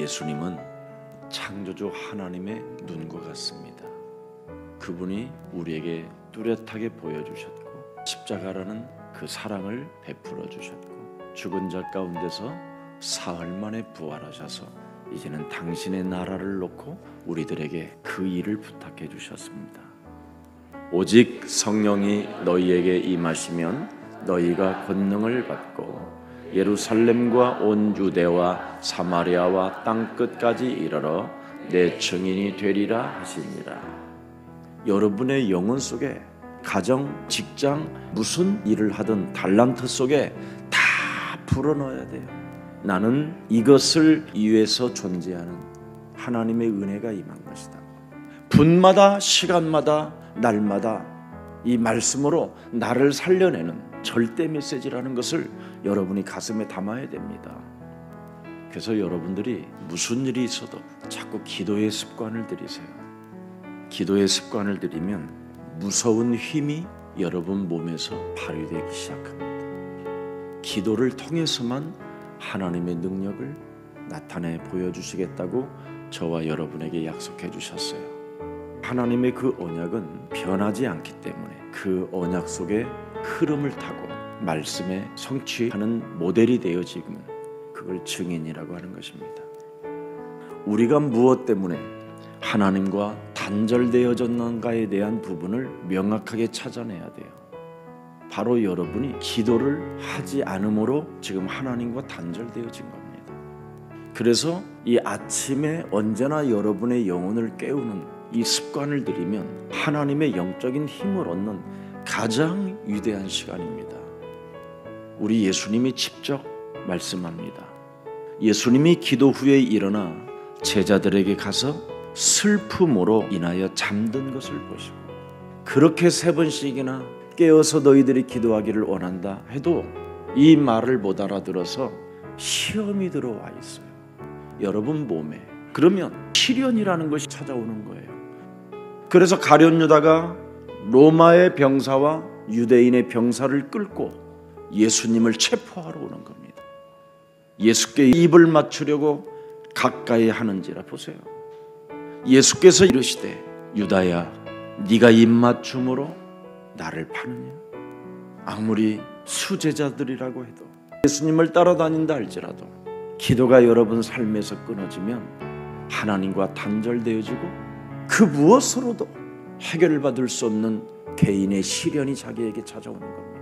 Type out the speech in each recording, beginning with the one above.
예수님은 창조주 하나님의 눈과 같습니다. 그분이 우리에게 뚜렷하게 보여주셨고 십자가라는 그 사랑을 베풀어 주셨고 죽은 자 가운데서 사흘 만에 부활하셔서 이제는 당신의 나라를 놓고 우리들에게 그 일을 부탁해 주셨습니다. 오직 성령이 너희에게 임하시면 너희가 권능을 받고 예루살렘과 온 유대와 사마리아와 땅 끝까지 이르러 내 증인이 되리라 하시니라. 여러분의 영혼 속에 가정, 직장, 무슨 일을 하든 달란트 속에 다 불어넣어야 돼요. 나는 이것을 위해서 존재하는 하나님의 은혜가 임한 것이다. 분마다 시간마다 날마다 이 말씀으로 나를 살려내는 절대 메시지라는 것을 여러분이 가슴에 담아야 됩니다. 그래서 여러분들이 무슨 일이 있어도 자꾸 기도의 습관을 들이세요. 기도의 습관을 들이면 무서운 힘이 여러분 몸에서 발휘되기 시작합니다. 기도를 통해서만 하나님의 능력을 나타내 보여주시겠다고 저와 여러분에게 약속해 주셨어요. 하나님의 그 언약은 변하지 않기 때문에 그 언약 속에 흐름을 타고 말씀에 성취하는 모델이 되어 지금은 그걸 증인이라고 하는 것입니다. 우리가 무엇 때문에 하나님과 단절되어졌는가에 대한 부분을 명확하게 찾아내야 돼요. 바로 여러분이 기도를 하지 않음으로 지금 하나님과 단절되어진 겁니다. 그래서 이 아침에 언제나 여러분의 영혼을 깨우는 이 습관을 들이면 하나님의 영적인 힘을 얻는 가장 위대한 시간입니다. 우리 예수님이 직접 말씀합니다. 예수님이 기도 후에 일어나 제자들에게 가서 슬픔으로 인하여 잠든 것을 보시고 그렇게 3번씩이나 깨어서 너희들이 기도하기를 원한다 해도 이 말을 못 알아들어서 시험이 들어와 있어요. 여러분 몸에. 그러면 시련이라는 것이 찾아오는 거예요. 그래서 가룟 유다가 로마의 병사와 유대인의 병사를 끌고 예수님을 체포하러 오는 겁니다. 예수께 입을 맞추려고 가까이 하는지라 보세요. 예수께서 이르시되 유다야 네가 입맞춤으로 나를 파느냐? 아무리 수제자들이라고 해도 예수님을 따라다닌다 할지라도 기도가 여러분 삶에서 끊어지면 하나님과 단절되어지고 그 무엇으로도 해결을 받을 수 없는 개인의 시련이 자기에게 찾아오는 겁니다.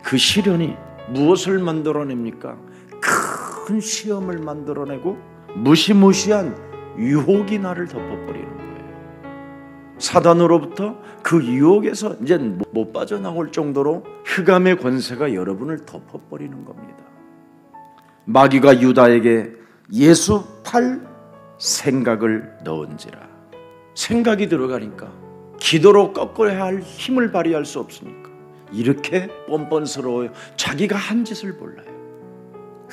그 시련이 무엇을 만들어냅니까? 큰 시험을 만들어내고 무시무시한 유혹이 나를 덮어버리는 거예요. 사단으로부터 그 유혹에서 이제 못 빠져나올 정도로 흑암의 권세가 여러분을 덮어버리는 겁니다. 마귀가 유다에게 예수 팔 생각을 넣은지라. 생각이 들어가니까 기도로 꺾어야 할 힘을 발휘할 수 없으니까 이렇게 뻔뻔스러워요. 자기가 한 짓을 몰라요.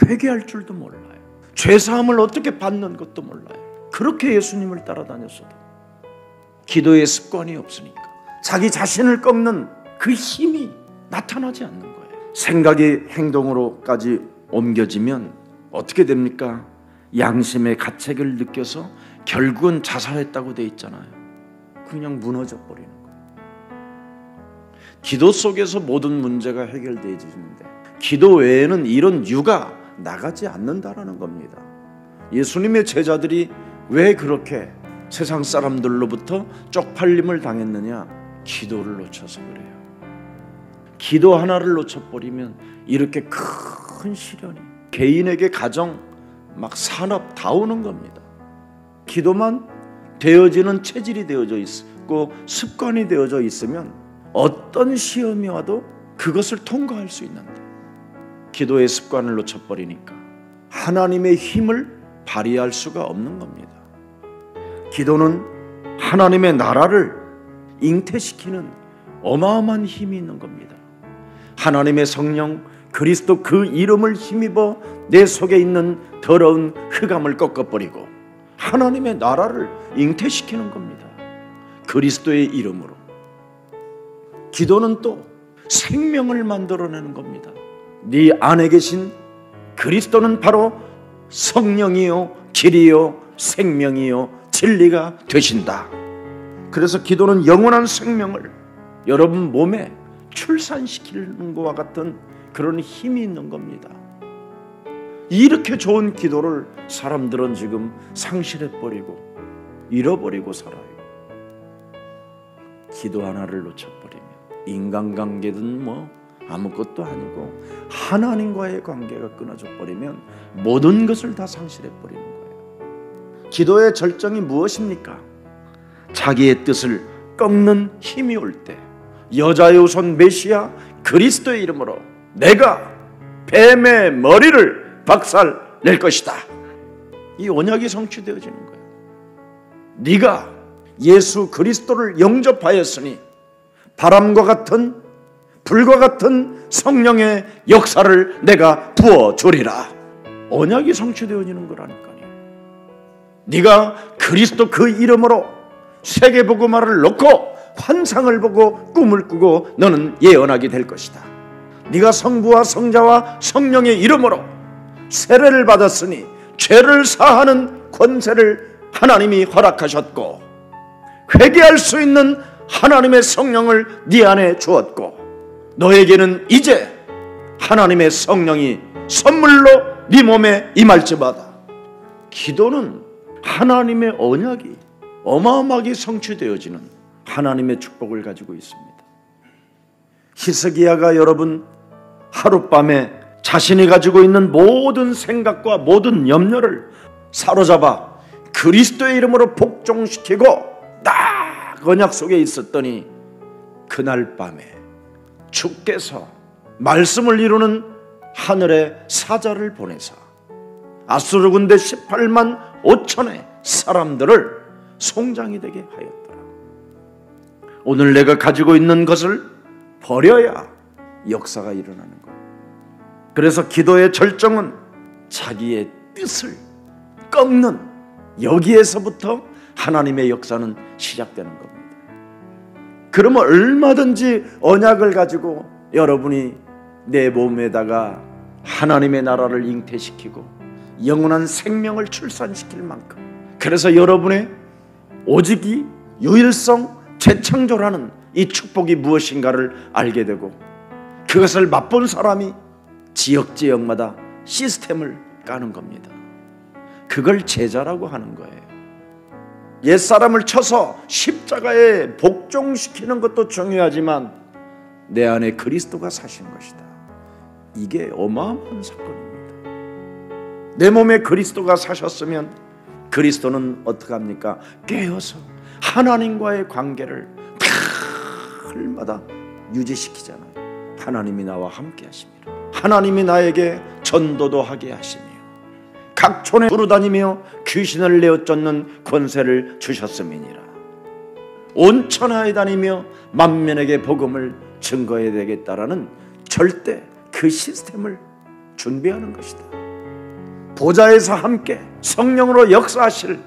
회개할 줄도 몰라요. 죄사함을 어떻게 받는 것도 몰라요. 그렇게 예수님을 따라다녔어도 기도의 습관이 없으니까 자기 자신을 꺾는 그 힘이 나타나지 않는 거예요. 생각이 행동으로까지 옮겨지면 어떻게 됩니까? 양심의 가책을 느껴서 결국은 자살했다고 돼 있잖아요. 그냥 무너져 버리는 거예요. 기도 속에서 모든 문제가 해결되어지는데 기도 외에는 이런 유가 나가지 않는다라는 겁니다. 예수님의 제자들이 왜 그렇게 세상 사람들로부터 쪽팔림을 당했느냐? 기도를 놓쳐서 그래요. 기도 하나를 놓쳐버리면 이렇게 큰 시련이 개인에게 가정 막 산업 다 오는 겁니다. 기도만 되어지는 체질이 되어져 있고 습관이 되어져 있으면 어떤 시험이 와도 그것을 통과할 수 있는데 기도의 습관을 놓쳐버리니까 하나님의 힘을 발휘할 수가 없는 겁니다. 기도는 하나님의 나라를 잉태시키는 어마어마한 힘이 있는 겁니다. 하나님의 성령 그리스도 그 이름을 힘입어 내 속에 있는 더러운 흑암을 꺾어버리고 하나님의 나라를 잉태시키는 겁니다. 그리스도의 이름으로. 기도는 또 생명을 만들어내는 겁니다. 네 안에 계신 그리스도는 바로 성령이요 길이요 생명이요 진리가 되신다. 그래서 기도는 영원한 생명을 여러분 몸에 출산시키는 것과 같은 그런 힘이 있는 겁니다. 이렇게 좋은 기도를 사람들은 지금 상실해버리고 잃어버리고 살아요. 기도 하나를 놓쳐버리면 인간관계든 뭐 아무것도 아니고 하나님과의 관계가 끊어져 버리면 모든 것을 다 상실해버리는 거예요. 기도의 절정이 무엇입니까? 자기의 뜻을 꺾는 힘이 올 때 여자의 우선 메시아 그리스도의 이름으로 내가 뱀의 머리를 박살낼 것이다. 이 언약이 성취되어지는 거예요. 네가 예수 그리스도를 영접하였으니 바람과 같은 불과 같은 성령의 역사를 내가 부어주리라. 언약이 성취되어지는 거라니까요. 네가 그리스도 그 이름으로 세계복음화를 놓고 환상을 보고 꿈을 꾸고 너는 예언하게 될 것이다. 네가 성부와 성자와 성령의 이름으로 세례를 받았으니 죄를 사하는 권세를 하나님이 허락하셨고 회개할 수 있는 하나님의 성령을 네 안에 주었고 너에게는 이제 하나님의 성령이 선물로 네 몸에 임할지마다. 기도는 하나님의 언약이 어마어마하게 성취되어지는 하나님의 축복을 가지고 있습니다. 히스기야가 여러분 하룻밤에 자신이 가지고 있는 모든 생각과 모든 염려를 사로잡아 그리스도의 이름으로 복종시키고 딱 언약 속에 있었더니 그날 밤에 주께서 말씀을 이루는 하늘의 사자를 보내사 아수르 군대 18만 5천의 사람들을 송장이 되게 하였더라. 오늘 내가 가지고 있는 것을 버려야 역사가 일어나는 거예요. 그래서 기도의 절정은 자기의 뜻을 꺾는 여기에서부터 하나님의 역사는 시작되는 겁니다. 그러면 얼마든지 언약을 가지고 여러분이 내 몸에다가 하나님의 나라를 잉태시키고 영원한 생명을 출산시킬 만큼, 그래서 여러분의 오직이 유일성 재창조라는 이 축복이 무엇인가를 알게 되고 그것을 맛본 사람이 지역마다 시스템을 까는 겁니다. 그걸 제자라고 하는 거예요. 옛사람을 쳐서 십자가에 복종시키는 것도 중요하지만 내 안에 그리스도가 사신 것이다. 이게 어마어마한 사건입니다. 내 몸에 그리스도가 사셨으면 그리스도는 어떻게 합니까? 깨어서 하나님과의 관계를 날마다 유지시키잖아요. 하나님이 나와 함께 하십니다. 하나님이 나에게 전도도 하게 하시며 각 촌에 두루다니며 귀신을 내어 쫓는 권세를 주셨음이니라. 온 천하에 다니며 만민에게 복음을 증거해야 되겠다라는 절대 그 시스템을 준비하는 것이다. 보좌에서 함께 성령으로 역사하실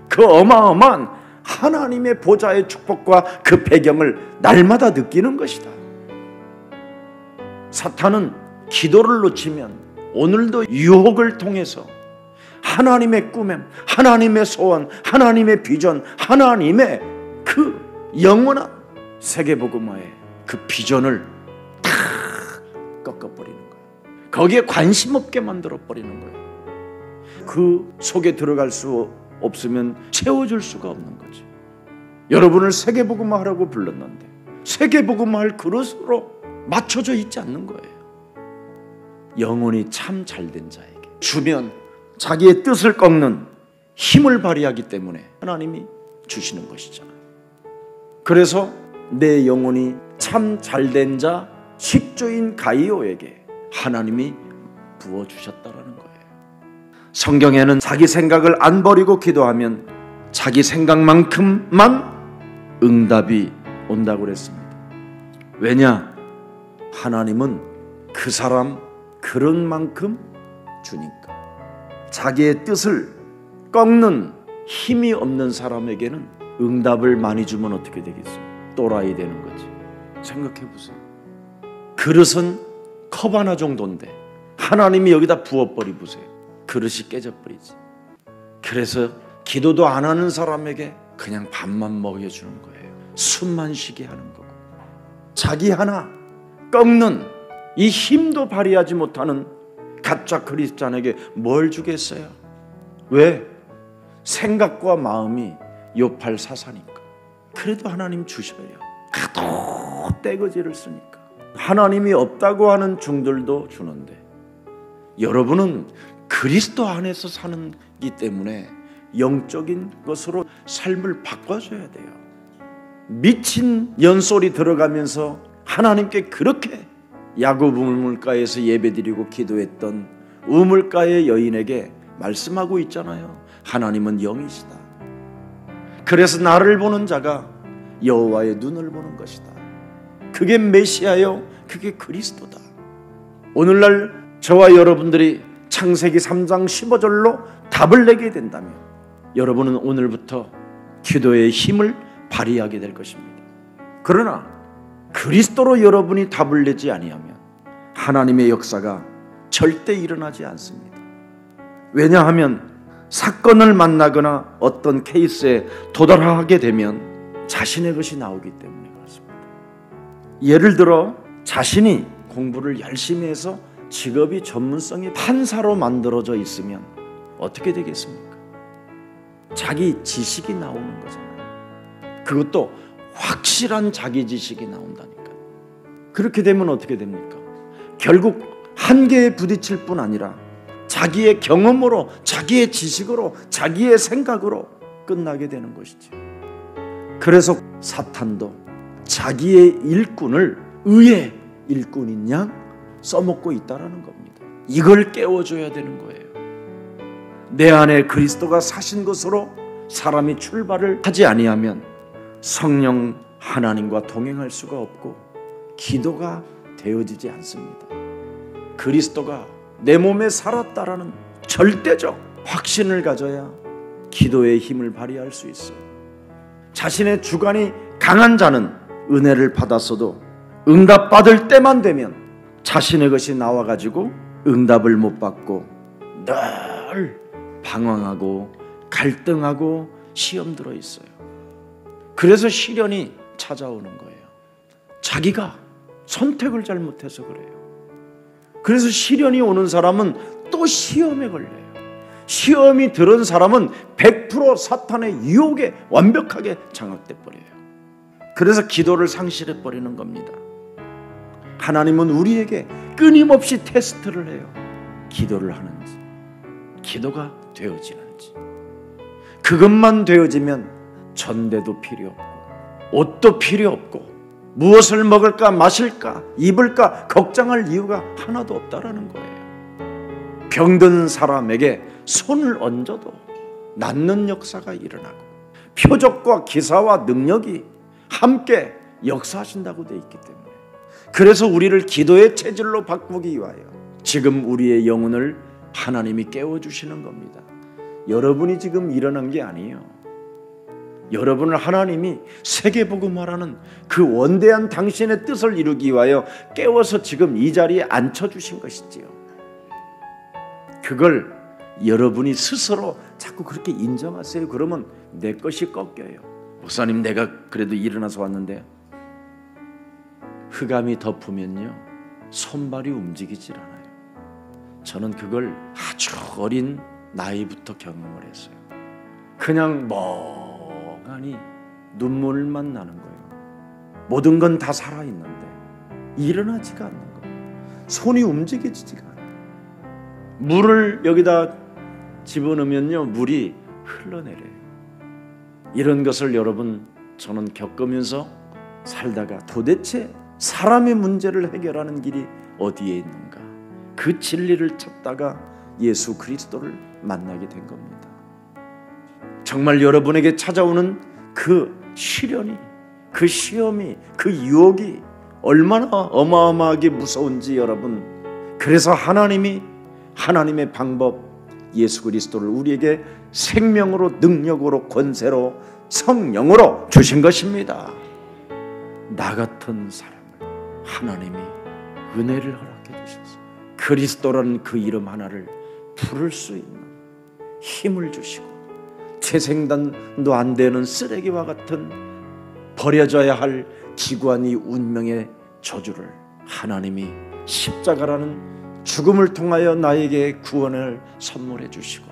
그 어마어마한 하나님의 보좌의 축복과 그 배경을 날마다 느끼는 것이다. 사탄은 기도를 놓치면 오늘도 유혹을 통해서 하나님의 꿈em, 하나님의 소원, 하나님의 비전, 하나님의 그 영원한 세계복음화의 그 비전을 다 꺾어버리는 거예요. 거기에 관심 없게 만들어버리는 거예요. 그 속에 들어갈 수 없으면 채워줄 수가 없는 거죠. 여러분을 세계복음화하라고 불렀는데 세계복음화할 그릇으로 맞춰져 있지 않는 거예요. 영혼이 참 잘된 자에게 주면 자기의 뜻을 꺾는 힘을 발휘하기 때문에 하나님이 주시는 것이잖아요. 그래서 내 영혼이 참 잘된 자 식주인 가이오에게 하나님이 부어주셨다라는 거예요. 성경에는 자기 생각을 안 버리고 기도하면 자기 생각만큼만 응답이 온다고 그랬습니다. 왜냐? 하나님은 그 사람 그런 만큼 주니까. 자기의 뜻을 꺾는 힘이 없는 사람에게는 응답을 많이 주면 어떻게 되겠어요? 또라이 되는 거지. 생각해 보세요. 그릇은 컵 하나 정도인데 하나님이 여기다 부어버리 보세요. 그릇이 깨져버리지. 그래서 기도도 안 하는 사람에게 그냥 밥만 먹여주는 거예요. 숨만 쉬게 하는 거고, 자기 하나 꺾는 이 힘도 발휘하지 못하는 가짜 크리스찬에게 뭘 주겠어요? 왜? 생각과 마음이 요팔사사니까. 그래도 하나님 주셔요. 하도 떼거지를 쓰니까. 하나님이 없다고 하는 중들도 주는데, 여러분은 그리스도 안에서 사는기 때문에 영적인 것으로 삶을 바꿔줘야 돼요. 미친 연소리 들어가면서 하나님께 그렇게 야곱 우물가에서 예배드리고 기도했던 우물가의 여인에게 말씀하고 있잖아요. 하나님은 영이시다. 그래서 나를 보는 자가 여호와의 눈을 보는 것이다. 그게 메시아요, 그게 그리스도다. 오늘날 저와 여러분들이 창세기 3장 15절로 답을 내게 된다면 여러분은 오늘부터 기도의 힘을 발휘하게 될 것입니다. 그러나 그리스도로 여러분이 답을 내지 아니하면 하나님의 역사가 절대 일어나지 않습니다. 왜냐하면 사건을 만나거나 어떤 케이스에 도달하게 되면 자신의 것이 나오기 때문에 그렇습니다. 예를 들어 자신이 공부를 열심히 해서 직업이 전문성이 판사로 만들어져 있으면 어떻게 되겠습니까? 자기 지식이 나오는 거잖아요. 그것도 확실한 자기 지식이 나온다니까. 그렇게 되면 어떻게 됩니까? 결국 한계에 부딪힐 뿐 아니라 자기의 경험으로, 자기의 지식으로, 자기의 생각으로 끝나게 되는 것이죠. 그래서 사탄도 자기의 일꾼을 의의 일꾼인 양 써먹고 있다는 겁니다. 이걸 깨워줘야 되는 거예요. 내 안에 그리스도가 사신 것으로 사람이 출발을 하지 아니하면 성령 하나님과 동행할 수가 없고 기도가 되어지지 않습니다. 그리스도가 내 몸에 살았다라는 절대적 확신을 가져야 기도의 힘을 발휘할 수 있어요. 자신의 주관이 강한 자는 은혜를 받았어도 응답받을 때만 되면 자신의 것이 나와가지고 응답을 못 받고 늘 방황하고 갈등하고 시험 들어 있어요. 그래서 시련이 찾아오는 거예요. 자기가 선택을 잘못해서 그래요. 그래서 시련이 오는 사람은 또 시험에 걸려요. 시험이 들은 사람은 100% 사탄의 유혹에 완벽하게 장악돼 버려요. 그래서 기도를 상실해 버리는 겁니다. 하나님은 우리에게 끊임없이 테스트를 해요. 기도를 하는지, 기도가 되어지는지. 그것만 되어지면 전대도 필요 없고 옷도 필요 없고 무엇을 먹을까 마실까 입을까 걱정할 이유가 하나도 없다라는 거예요. 병든 사람에게 손을 얹어도 낫는 역사가 일어나고 표적과 기사와 능력이 함께 역사하신다고 되어 있기 때문에, 그래서 우리를 기도의 체질로 바꾸기 위하여 지금 우리의 영혼을 하나님이 깨워주시는 겁니다. 여러분이 지금 일어난 게 아니에요. 여러분을 하나님이 세계복음화라는 그 원대한 당신의 뜻을 이루기 위하여 깨워서 지금 이 자리에 앉혀주신 것이지요. 그걸 여러분이 스스로 자꾸 그렇게 인정하세요. 그러면 내 것이 꺾여요. 목사님, 내가 그래도 일어나서 왔는데 흑암이 덮으면요 손발이 움직이질 않아요. 저는 그걸 아주 어린 나이부터 경험을 했어요. 그냥 멍하니 눈물만 나는 거예요. 모든 건 다 살아있는데 일어나지가 않는 거예요. 손이 움직이지가 않아요. 물을 여기다 집어넣으면요 물이 흘러내려요. 이런 것을 여러분 저는 겪으면서 살다가 도대체 사람의 문제를 해결하는 길이 어디에 있는가, 그 진리를 찾다가 예수 그리스도를 만나게 된 겁니다. 정말 여러분에게 찾아오는 그 시련이, 그 시험이, 그 유혹이 얼마나 어마어마하게 무서운지 여러분, 그래서 하나님이 하나님의 방법 예수 그리스도를 우리에게 생명으로, 능력으로, 권세로, 성령으로 주신 것입니다. 나 같은 사람을 하나님이 은혜를 허락해 주셔서 그리스도라는 그 이름 하나를 부를 수 있는 힘을 주시고 재생단도 안 되는 쓰레기와 같은 버려져야 할 기관이 운명의 저주를 하나님이 십자가라는 죽음을 통하여 나에게 구원을 선물해 주시고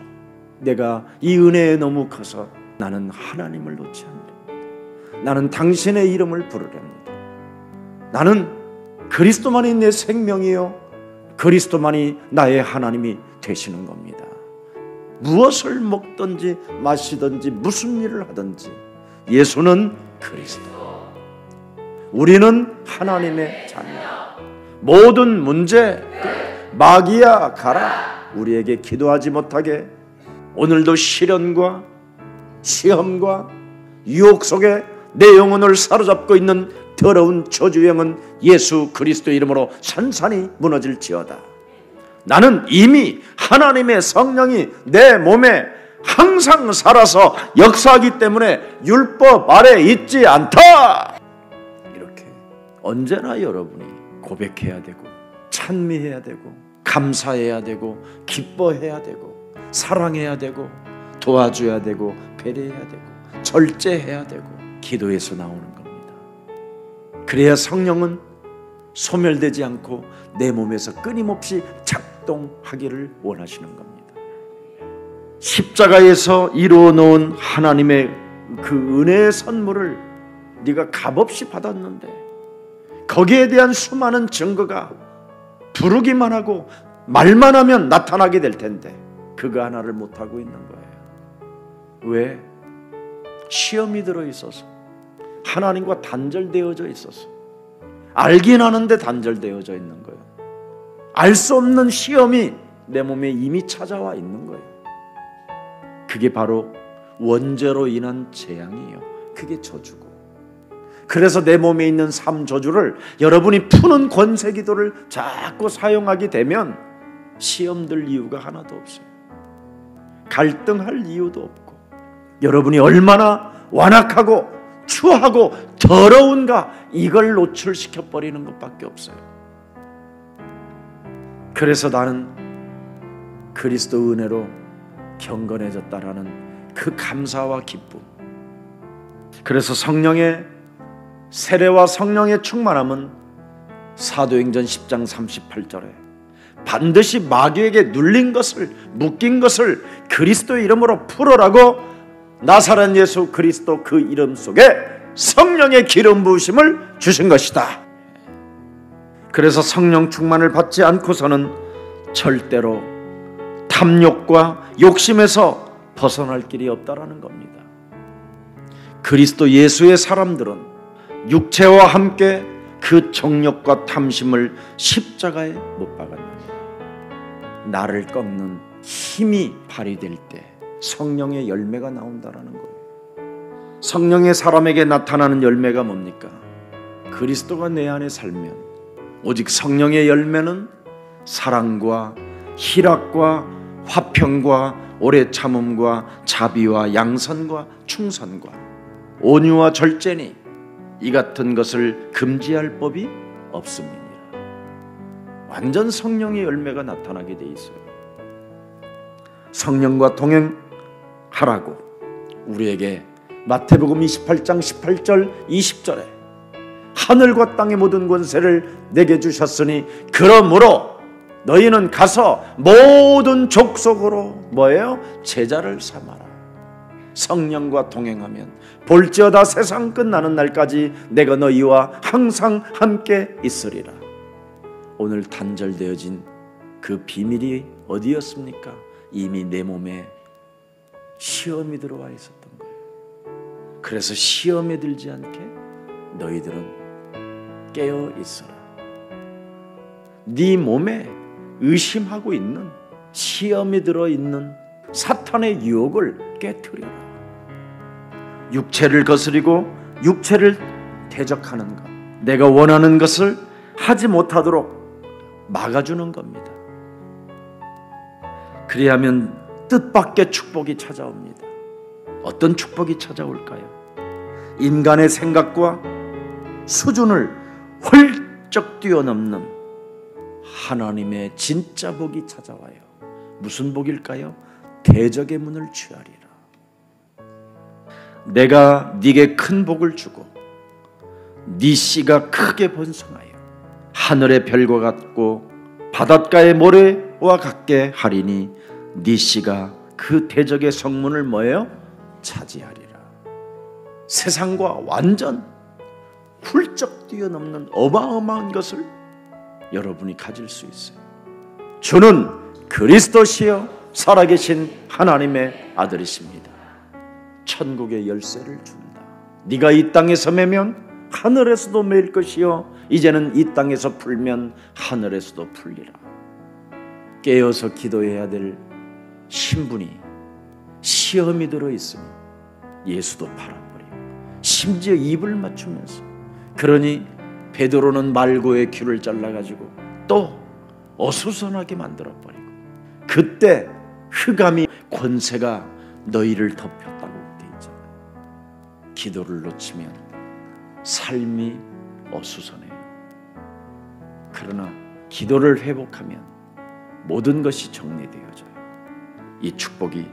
내가 이 은혜에 너무 커서 나는 하나님을 놓지 않으렵니다. 나는 당신의 이름을 부르렵니다. 나는 그리스도만이 내 생명이요 그리스도만이 나의 하나님이 되시는 겁니다. 무엇을 먹든지 마시든지 무슨 일을 하든지 예수는 그리스도, 우리는 하나님의 자녀. 모든 문제 마귀야 가라 우리에게 기도하지 못하게 오늘도 시련과 시험과 유혹 속에 내 영혼을 사로잡고 있는 더러운 저주영은 예수 그리스도 이름으로 산산이 무너질지어다. 나는 이미 하나님의 성령이 내 몸에 항상 살아서 역사하기 때문에 율법 아래 있지 않다. 이렇게 언제나 여러분이 고백해야 되고 찬미해야 되고 감사해야 되고 기뻐해야 되고 사랑해야 되고 도와줘야 되고 배려해야 되고 절제해야 되고 기도에서 나오는 겁니다. 그래야 성령은 소멸되지 않고 내 몸에서 끊임없이 작동하기를 원하시는 겁니다. 십자가에서 이루어 놓은 하나님의 그 은혜의 선물을 네가 값없이 받았는데 거기에 대한 수많은 증거가 부르기만 하고 말만 하면 나타나게 될 텐데 그거 하나를 못하고 있는 거예요. 왜? 시험이 들어있어서 하나님과 단절되어져 있어서 알긴 하는데 단절되어져 있는 거예요. 알 수 없는 시험이 내 몸에 이미 찾아와 있는 거예요. 그게 바로 원죄로 인한 재앙이에요. 그게 저주고. 그래서 내 몸에 있는 삶 저주를 여러분이 푸는 권세기도를 자꾸 사용하게 되면 시험들 이유가 하나도 없어요. 갈등할 이유도 없고 여러분이 얼마나 완악하고 추하고 더러운가 이걸 노출시켜버리는 것밖에 없어요. 그래서 나는 그리스도 은혜로 경건해졌다라는 그 감사와 기쁨. 그래서 성령의 세례와 성령의 충만함은 사도행전 10장 38절에 반드시 마귀에게 눌린 것을 묶인 것을 그리스도의 이름으로 풀어라고 나사렛 예수 그리스도 그 이름 속에 성령의 기름 부으심을 주신 것이다. 그래서 성령 충만을 받지 않고서는 절대로 탐욕과 욕심에서 벗어날 길이 없다라는 겁니다. 그리스도 예수의 사람들은 육체와 함께 그 정욕과 탐심을 십자가에 못 박았느니라. 나를 꺾는 힘이 발휘될 때 성령의 열매가 나온다라는 거예요. 성령의 사람에게 나타나는 열매가 뭡니까? 그리스도가 내 안에 살면 오직 성령의 열매는 사랑과 희락과 화평과 오래 참음과 자비와 양선과 충선과 온유와 절제니 이 같은 것을 금지할 법이 없습니다. 완전 성령의 열매가 나타나게 돼 있어요. 성령과 동행하라고 우리에게 마태복음 28장 18절 20절에 하늘과 땅의 모든 권세를 내게 주셨으니 그러므로 너희는 가서 모든 족속으로 뭐예요? 제자를 삼아라. 성령과 동행하면 볼지어다 세상 끝나는 날까지 내가 너희와 항상 함께 있으리라. 오늘 단절되어진 그 비밀이 어디였습니까? 이미 내 몸에 시험이 들어와 있었던 거예요. 그래서 시험에 들지 않게 너희들은 깨어 있어라. 네 몸에 의심하고 있는 시험이 들어있는 사탄의 유혹을 깨트려라. 육체를 거스리고 육체를 대적하는 것, 내가 원하는 것을 하지 못하도록 막아주는 겁니다. 그리하면 뜻밖의 축복이 찾아옵니다. 어떤 축복이 찾아올까요? 인간의 생각과 수준을 훌쩍 뛰어넘는 하나님의 진짜 복이 찾아와요. 무슨 복일까요? 대적의 문을 취하리라. 내가 네게 큰 복을 주고 네 씨가 크게 번성하여 하늘의 별과 같고 바닷가의 모래와 같게 하리니 네 씨가 그 대적의 성문을 뭐예요? 차지하리라. 세상과 완전 훌쩍 뛰어넘는 어마어마한 것을 여러분이 가질 수 있어요. 주는 그리스도시여 살아계신 하나님의 아들이십니다. 천국의 열쇠를 준다. 네가 이 땅에서 매면 하늘에서도 매일 것이요 이제는 이 땅에서 풀면 하늘에서도 풀리라. 깨어서 기도해야 될 신분이 시험이 들어있으니 예수도 팔아버리고 심지어 입을 맞추면서, 그러니 베드로는 말고의 귀를 잘라가지고 또 어수선하게 만들어버리고, 그때 흑암이 권세가 너희를 덮였다고 돼 있잖아요. 기도를 놓치면 삶이 어수선해요. 그러나 기도를 회복하면 모든 것이 정리되어져요. 이 축복이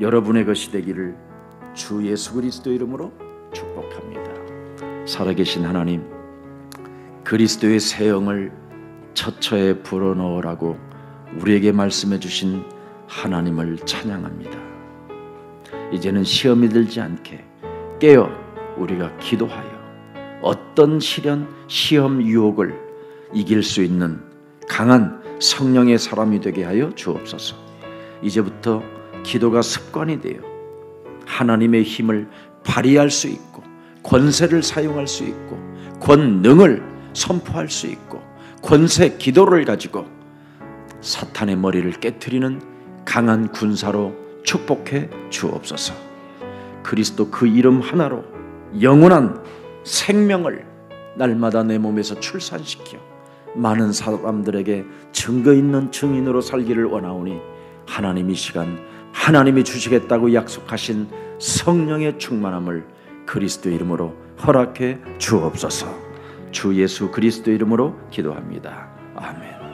여러분의 것이 되기를 주 예수 그리스도 이름으로 축복합니다. 살아계신 하나님, 그리스도의 새 영을 처처에 불어넣으라고 우리에게 말씀해 주신 하나님을 찬양합니다. 이제는 시험이 들지 않게 깨어 우리가 기도하여 어떤 시련, 시험, 유혹을 이길 수 있는 강한 성령의 사람이 되게 하여 주옵소서. 이제부터 기도가 습관이 되어 하나님의 힘을 발휘할 수 있고 권세를 사용할 수 있고 권능을 선포할 수 있고 권세 기도를 가지고 사탄의 머리를 깨트리는 강한 군사로 축복해 주옵소서. 그리스도 그 이름 하나로 영원한 생명을 날마다 내 몸에서 출산시켜 많은 사람들에게 증거 있는 증인으로 살기를 원하오니 하나님 이 시간 하나님이 주시겠다고 약속하신 성령의 충만함을 그리스도 이름으로 허락해 주옵소서. 주 예수 그리스도 이름으로 기도합니다. 아멘.